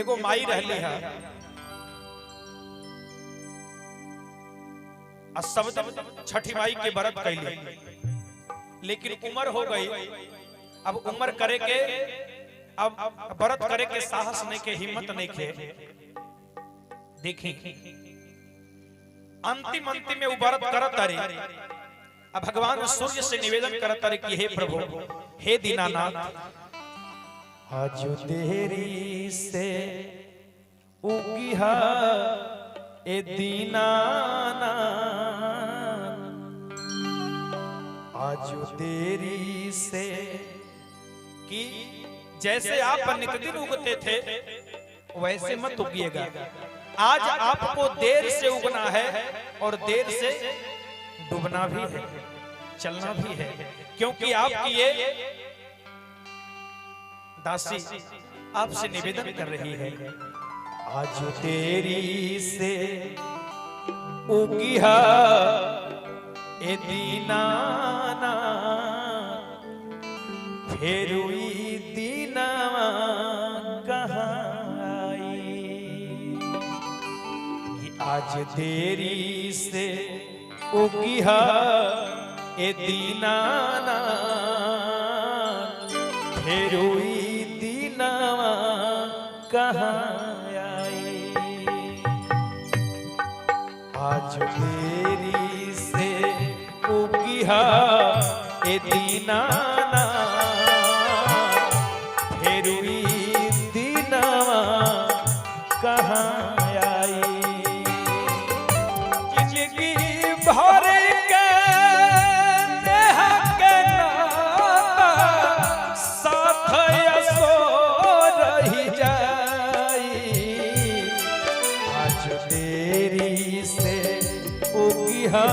एगो माई रहली है आ सब छठी माई के व्रत कैली, लेकिन उम्र हो गई। अब उम्र करे के अब व्रत करे के साहस नहीं के, हिम्मत नहीं के। देखी अंतिम में वो व्रत करत तारी। अब भगवान सूर्य से निवेदन करत तारी कि हे प्रभु, हे दीनानाथ, आज तेरी से उगिहा ए दीनानाथ, आज तेरी से कि जैसे आप नित्यदिन उगते थे वैसे मत उगिएगा। आज आपको देर से उगना है और देर से डूबना भी है, चलना भी है, क्योंकि आपकी ये दासी आपसे निवेदन कर रही है। आज तेरी से उगिहा ए दीनाना, फेरुई दीना कहाँ आई। आज तेरी से उगिहा ए दीनाना, फेरुई दीना कहाँ आई। आज तेरी से उगिहा ए दीनाना, फेरुई दीना कहाँ आई। जिंदगी भर के नेहा के नाता साथ यसो रही जाई। आज तेरी से उगिहा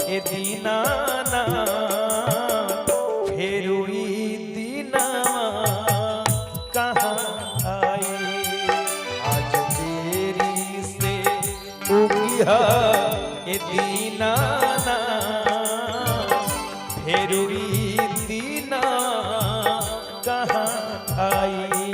ए दीनाना, फेरुई दीना कहाँ आई। आज तेरी से उगिहा ए दीनाना, फेरुई दीना कहाँ आई।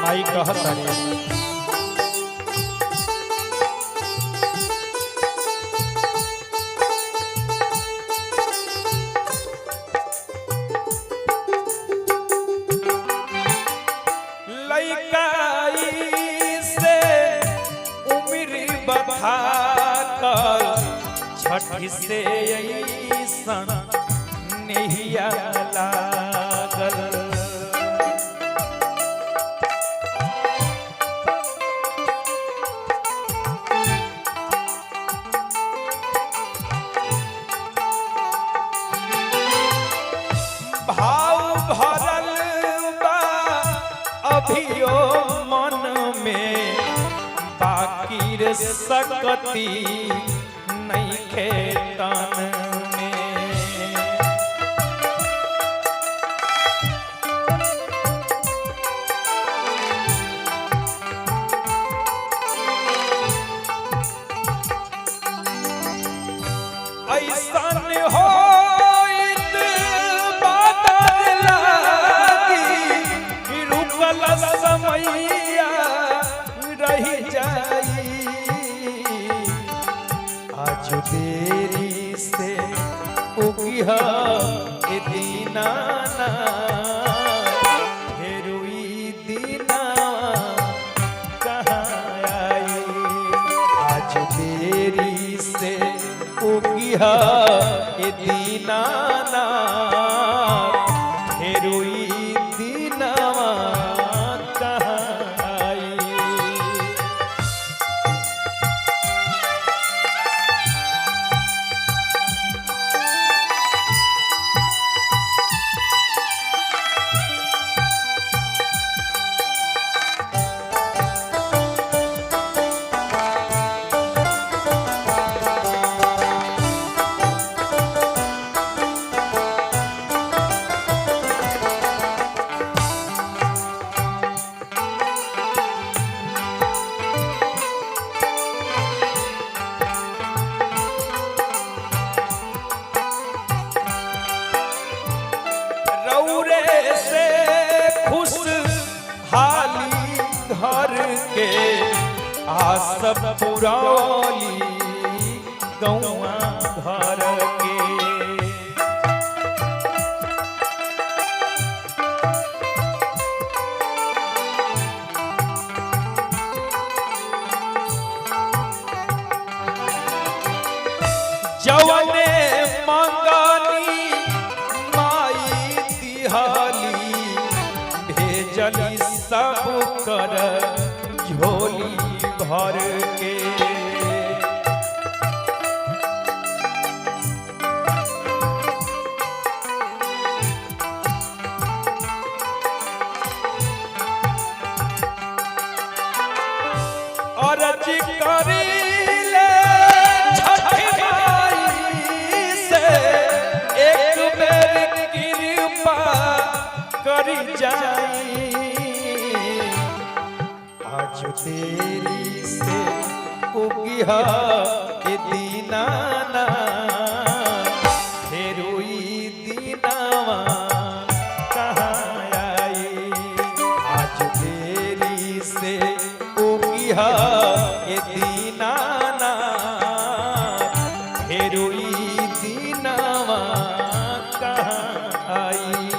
माई कहत तारी, लइकाई से उम्र बढ़ा कर छठी से ऐसन नहिया लागल। भाव भरल बा अभियो मन में, बाकी रे सकती नहीं खेतन में। ऐसन हो समैया रही जाई। आज तेरी से उगिहा ए दीनाना, फेरुई दीना कहाँ आई। आज तेरी से उगिहा ए दीनाना, फेरुई दीना आस पुरौली गौआ घर के। जवने मंगनी माई तिहाली भेजली सब कर झोली भर के। अर्ज करीले छठी माई से एक बेर कृपा करी जाई। आज तेरी से उगिहा ए दीनाना फेरुई दीनावा कहाँ आई। आज तेरी से उगिहा ए दीनाना फेरुई दीनावा कहाँ आई।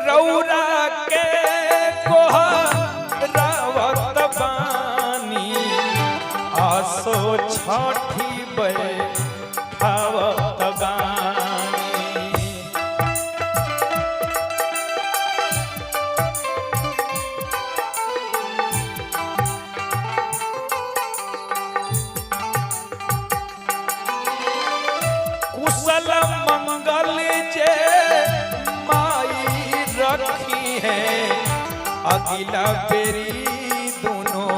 रौरा के कोहरावत बानी आसो छठी बैठावत बानी। कुशल मंगल जे रखी है अगिला बेरी दोनों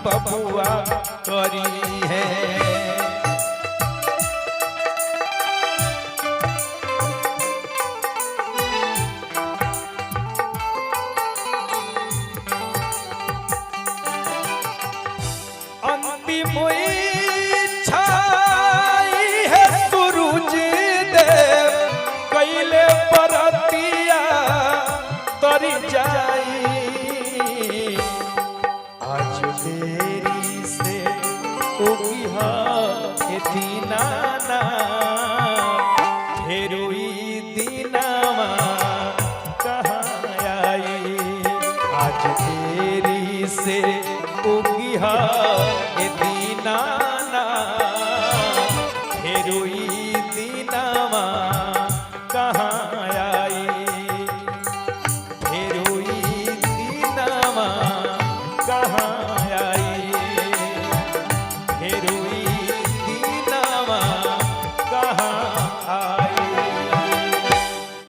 बबुआ करी है। अंतिम इच्छा है सूरज देव कैले परतिया तरी जाई। आज तेरी से उगिहा ए दीनाना फेरुई दीनावा कहाँ आई। आज तेरी से उगिहा ए दीनाना फेरुई दीनावा कहाँ आई। फेरुई दीनावा कहाँ आई। फेरुई